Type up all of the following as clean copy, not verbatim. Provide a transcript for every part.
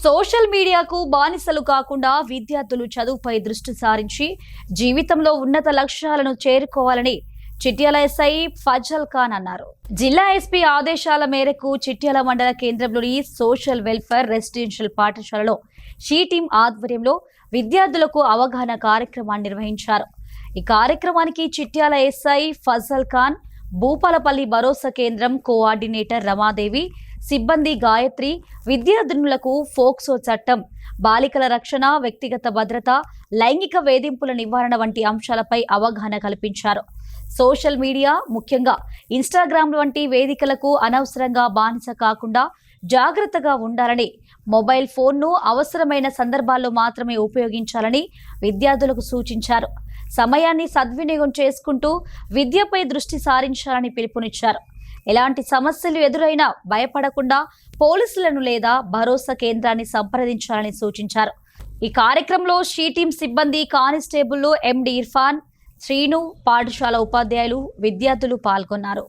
Social మీడియాకు బానిసలు కాకుండా విద్యార్థులు చదువుపై దృష్టి సారించి జీవితంలో ఉన్నత లక్ష్యాలను చేరుకోవాలని చిట్యాల ఎస్ఐ ఫజల్ ఖాన్ అన్నారు. జిల్లా ఎస్పీ ఆదేశాల మేరకు చిట్యాల మండల కేంద్రంలోని సోషల్ వెల్ఫేర్ రెసిడెన్షియల్ పాఠశాలలో షీ టీం ఆధ్వర్యంలో విద్యార్థులకు అవగాహన కార్యక్రమాన్ని నిర్వహించారు. ఈ కార్యక్రమానికి చిట్యాల ఎస్ఐ ఫజల్ ఖాన్, భూపాలపల్లి భరోసా కేంద్రం కోఆర్డినేటర్ రమాదేవి, సిబ్బంది గాయత్రి విద్యార్థినులకు ఫోక్సో చట్టం, బాలికల రక్షణ, వ్యక్తిగత భద్రత, లైంగిక వేధింపుల నివారణ వంటి అంశాలపై అవగాహన కల్పించారు. సోషల్ మీడియా, ముఖ్యంగా ఇన్స్టాగ్రామ్ వంటి వేదికలకు అనవసరంగా బానిస కాకుండా జాగ్రత్తగా ఉండాలని, మొబైల్ ఫోన్ను అవసరమైన సందర్భాల్లో మాత్రమే ఉపయోగించాలని విద్యార్థులకు సూచించారు. సమయాన్ని సద్వినియోగం చేసుకుంటూ విద్యపై దృష్టి సారించాలని పిలుపునిచ్చారు. ఎలాంటి సమస్యలు ఎదురైనా భయపడకుండా పోలీసులను లేదా భరోసా కేంద్రాన్ని సంప్రదించాలని సూచించారు. ఈ కార్యక్రమంలో షీ టీం సిబ్బంది, కానిస్టేబుల్ ఎండి ఇర్ఫాన్, శ్రీను, పాఠశాల ఉపాధ్యాయులు, విద్యార్థులు పాల్గొన్నారు.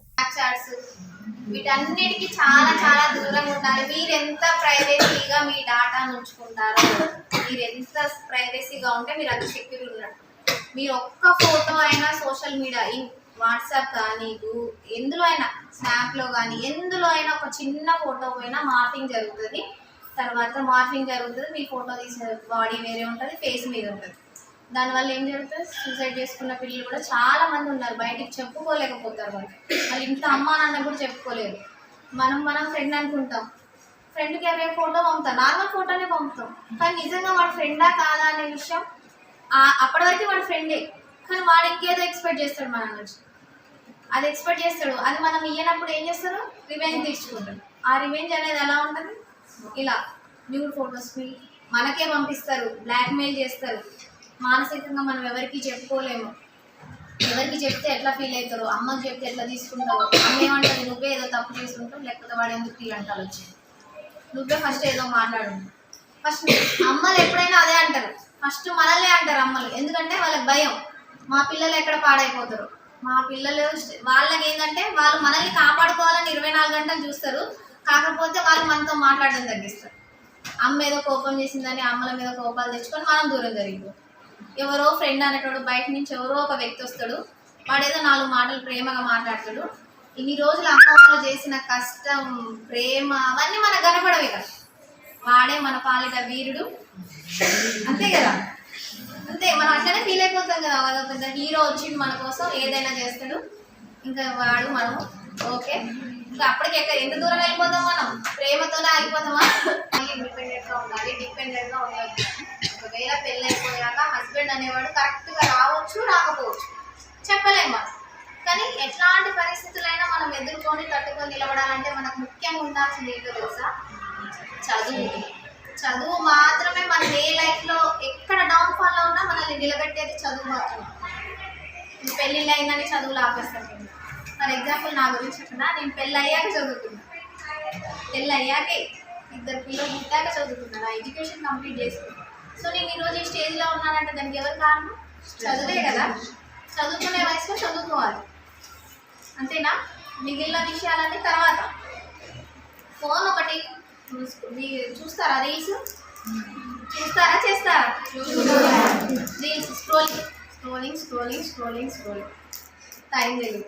వీటన్నిటికీ చాలా చాలా దూరంగా ఉండాలి. మీరు ఎంత ప్రైవసీగా మీ డాటాను ఉంచుకుంటారో, మీరు ఎంత ప్రైవసీగా ఉంటే మీరు అది సెక్యూర్ ఉన్నట్టు. మీరు ఒక్క ఫోటో అయినా సోషల్ మీడియా, వాట్సాప్ కానీ, ఎందులో అయినా, స్నాప్లో కానీ, ఎందులో అయినా ఒక చిన్న ఫోటో పోయినా మార్పింగ్ జరుగుతుంది. తర్వాత మార్పింగ్ జరుగుతుంది, మీ ఫోటో తీసే బాడీ వేరే ఉంటుంది, ఫేస్ మీద ఉంటుంది. దానివల్ల ఏం జరుగుతుంది, సూసైడ్ చేసుకున్న పిల్లలు కూడా చాలా మంది ఉన్నారు. బయటికి చెప్పుకోలేకపోతారు. వాళ్ళు ఇంట్లో అమ్మా నాన్న కూడా చెప్పుకోలేరు. మనం ఫ్రెండ్ అనుకుంటాం, ఫ్రెండ్కి ఎవరే ఫోటో పంపుతాం, నార్మల్ ఫోటోనే పంపుతాం. కానీ నిజంగా వాడు ఫ్రెండా కాదా అనే విషయం అప్పటి వరకు వాడు ఫ్రెండే, కానీ వాడు ఇంకేదో ఎక్స్పెక్ట్ చేస్తాడు మన నుంచి. అది ఎక్స్పెక్ట్ చేస్తాడు, అది మనం ఇయ్యనప్పుడు ఏం చేస్తారు, రివెంజ్ తీసుకుంటాడు. ఆ రివెంజ్ అనేది ఎలా ఉంటుంది, ఇలా న్యూడ్ ఫొటోస్ని మనకే పంపిస్తారు, బ్లాక్మెయిల్ చేస్తారు. మానసికంగా మనం ఎవరికి చెప్పుకోలేము. ఎవరికి చెప్తే ఎట్లా ఫీల్ అవుతారో, అమ్మకి చెప్తే ఎట్లా తీసుకుంటావు, అమ్మ ఏమంటుంది, నువ్వే ఏదో తప్పు చేసుకుంటావు, లేకపోతే వాడు ఎందుకు ఫీల్ అంటారు వచ్చి, నువ్వే ఫస్ట్ ఏదో మాట్లాడు. ఫస్ట్ అమ్మలు ఎప్పుడైనా అదే అంటారు, ఫస్ట్ మనల్నే అంటారు అమ్మలు. ఎందుకంటే వాళ్ళకి భయం, మా పిల్లలు ఎక్కడ పాడైపోతారు. మా పిల్లలు వాళ్ళకి ఏంటంటే వాళ్ళు మనల్ని కాపాడుకోవాలని 24 గంటలు చూస్తారు. కాకపోతే వాళ్ళు మనతో మాట్లాడడం తగ్గిస్తారు. అమ్మ ఏదో కోపం చేసిందని అమ్మల మీద కోపాలు తెచ్చుకొని మనం దూరం జరిగిపోతాం. ఎవరో ఫ్రెండ్ అనేటోడు బయట నుంచి ఎవరో ఒక వ్యక్తి వస్తాడు, వాడు ఏదో 4 మాటలు ప్రేమగా మాట్లాడతాడు. ఇన్ని రోజులు అమ్మ వాళ్ళు చేసిన కష్టం, ప్రేమ అవన్నీ మనకు కనపడవి కదా. వాడే మన పాలిట వీరుడు, అంతే కదా. అంతే, మనం అట్లనే ఫీల్ అయిపోతాం కదా. అదొక హీరో వచ్చిండు మన కోసం, ఏదైనా చేస్తాడు. ఇంకా వాడు మనం ఓకే, ఇంకా అప్పటికి ఎంత దూరం వెళ్ళిపోతాం, మనం ప్రేమతోనే ఆగిపోతామా. ఇండిపెండెంట్గా ఉండాలి, డిపెండెంట్గా ఉండాలి. ఒకవేళ పెళ్ళి అయిపోయాక హస్బెండ్ అనేవాడు కరెక్ట్గా రావచ్చు, రాకపోవచ్చు, చెప్పలేము. కానీ ఎట్లాంటి పరిస్థితులైనా మనం ఎదుర్కొని తట్టుకొని నిలబడాలంటే మనకు ముఖ్యంగా ఉండాల్సింది ఏంటో తెలుసా, చదువు. చదువు మాత్రమే మన డే లైఫ్లో ఎక్కడ డౌన్ఫాల్లో ఉన్నా మనల్ని నిలబెట్టేది చదువు మాత్రమే. పెళ్ళిళ్ళు అయిందని చదువులు ఆపేస్తాను. ఫర్ ఎగ్జాంపుల్ నా గురించి చెప్పినా, నేను పెళ్ళి అయ్యాక చదువుకున్నా. పెళ్ళి అయ్యాకే 2 పిల్లలు పుట్టాక చదువుకున్నా, నా ఎడ్యుకేషన్ కంప్లీట్ చేసుకున్నాను. సో నేను ఈరోజు ఈ స్టేజ్లో ఉన్నానంటే దానికి ఎవరు కారణం, చదువే కదా. చదువుకునే వయసులో చదువుకోవాలి, అంతేనా. మిగిలిన విషయాలన్నీ తర్వాత. ఫోన్ ఒకటి చూస్తారా, రీల్స్ చూస్తారా, చేస్తారా, రీల్స్ స్క్రోలింగ్, టైం తెలియదు,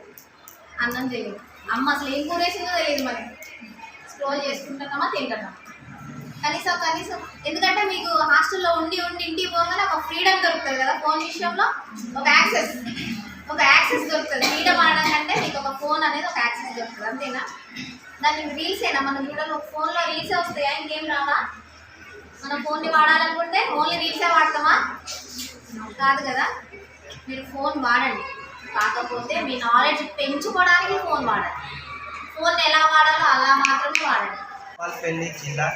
అన్నం తెలియదు, అమ్మ అసలు ఏం కూరేసిందో తెలియదు. మరి స్క్రోల్ చేసుకుంటున్నామా, తింటున్నామా. కనీసం ఎందుకంటే మీకు హాస్టల్లో ఉండి ఇంటికి పోగానే ఒక ఫ్రీడమ్ దొరుకుతుంది కదా ఫోన్ విషయంలో. ఒక యాక్సెస్ దొరుకుతుంది. ఫ్రీడమ్ అనడం కంటే మీకు ఒక ఫోన్ అనేది ఒక యాక్సెస్ దొరుకుతుంది, అంతేనా. దాన్ని రీల్సేనా మనం చూడాలి, ఒక ఫోన్లో రీల్సే వస్తాయా, ఇంకేం రావా. మనం ఫోన్ని వాడాలనుకుంటే ఓన్లీ రీల్సే వాడతామా, కాదు కదా. మీరు ఫోన్ వాడండి, కాకపోతే మీ నాలెడ్జ్ పెంచుకోవడానికి ఫోన్ వాడండి. ఫోన్ ఎలా వాడాలో అలా మాత్రమే వాడండి. భూపాలపల్లి జిల్లా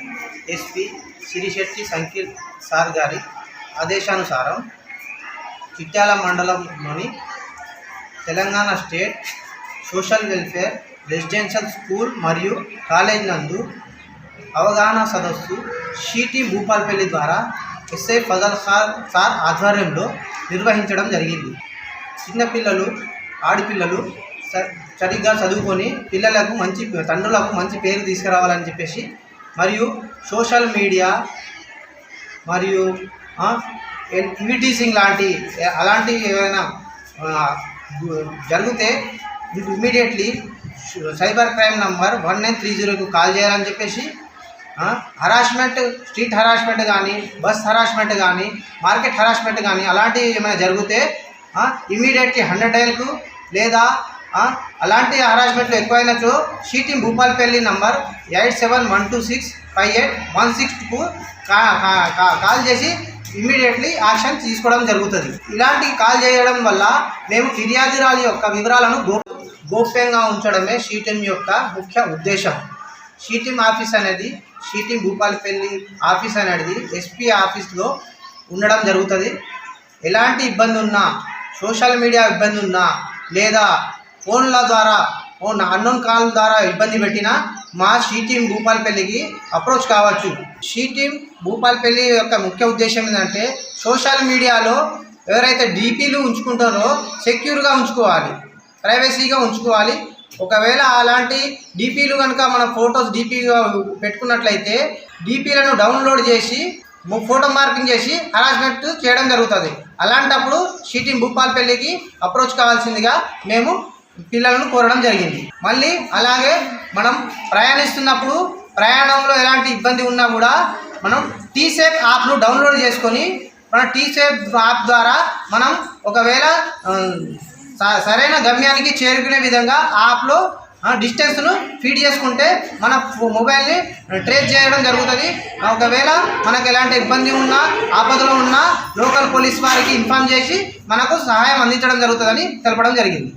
ఎస్పీ సిరిశెట్టి సంకీర్ సార్ గారి ఆదేశానుసారం చిట్యాల మండలంలోని Telangana state social welfare residential school మరియు కాలేజ్ నందు అవగాహన సదస్సు షీ టీం భూపాలపల్లి ద్వారా ఎస్ఐ ఫజల్ ఖాన్ సార్ ఆధ్వర్యంలో నిర్వహించడం జరిగింది. చిన్నపిల్లలు, ఆడపిల్లలు సరిగ్గా చదువుకొని పిల్లలకు తండ్రులకు మంచి పేరు తీసుకురావాలని చెప్పేసి, మరియు సోషల్ మీడియా మరియు ఈవిటీసింగ్ అలాంటి ఏమైనా జరిగితే ఇమ్మీడియట్లీ సైబర్ క్రైమ్ నంబర్ 1930కు కాల్ చేయాలని చెప్పేసి, హరాస్మెంట్, స్ట్రీట్ హరాస్మెంట్ కానీ, బస్ హరాస్మెంట్ కానీ, మార్కెట్ హరాస్మెంట్ కానీ అలాంటివి ఏమైనా జరిగితే ఇమ్మీడియట్లీ 100 డైల్కు లేదా అలాంటి హరాస్మెంట్లు ఎక్కువైనచో షీటీం భూపాల్పల్లి నంబర్ 8712658162కు కాల్ చేసి ఇమ్మీడియట్లీ యాక్షన్ తీసుకోవడం జరుగుతుంది. ఇలాంటి కాల్ చేయడం వల్ల మేము ఫిర్యాదురాలి యొక్క వివరాలను గోప్యంగా ఉంచడమే షీటీం యొక్క ముఖ్య ఉద్దేశం. షీటీం ఆఫీస్ అనేది, షీటీం భూపాల్పల్లి ఆఫీస్ అనేది ఎస్పీ ఆఫీస్లో ఉండడం జరుగుతుంది. ఎలాంటి ఇబ్బంది ఉన్నా, సోషల్ మీడియా ఇబ్బంది ఉన్నా లేదా ఫోన్ల ద్వారా అన్నోన్ కాల్ ద్వారా ఇబ్బంది పెట్టినా మా షీటీం భూపాల్పల్లికి అప్రోచ్ కావచ్చు. షీటీం భూపాల్పల్లి యొక్క ముఖ్య ఉద్దేశం ఏంటంటే సోషల్ మీడియాలో ఎవరైతే డీపీలు ఉంచుకుంటారో సెక్యూర్గా ఉంచుకోవాలి, ప్రైవసీగా ఉంచుకోవాలి. ఒకవేళ అలాంటి డీపీలు కనుక మన ఫొటోస్ డీపీగా పెట్టుకున్నట్లయితే డీపీలను డౌన్లోడ్ చేసి ఫోటో మార్కింగ్ చేసి హరాస్మెంట్ చేయడం జరుగుతుంది. అలాంటప్పుడు షీటీం భూపాల్పల్లికి అప్రోచ్ కావాల్సిందిగా మేము పిల్లలను కోరడం జరిగింది. మళ్ళీ అలాగే మనం ప్రయాణిస్తున్నప్పుడు ప్రయాణంలో ఎలాంటి ఇబ్బంది ఉన్నా కూడా మనం టీసేఫ్ యాప్ను డౌన్లోడ్ చేసుకొని మన టీసేఫ్ యాప్ ద్వారా మనం ఒకవేళ సరైన గమ్యానికి చేరుకునే విధంగా యాప్లో డిస్టెన్స్ను ఫీడ్ చేసుకుంటే మన మొబైల్ని ట్రేస్ చేయడం జరుగుతుంది. ఒకవేళ మనకు ఎలాంటి ఇబ్బంది ఉన్నా, ఆపదలో ఉన్నా లోకల్ పోలీస్ వారికి ఇన్ఫార్మ్ చేసి మనకు సహాయం అందించడం జరుగుతుందని తెలపడం జరిగింది.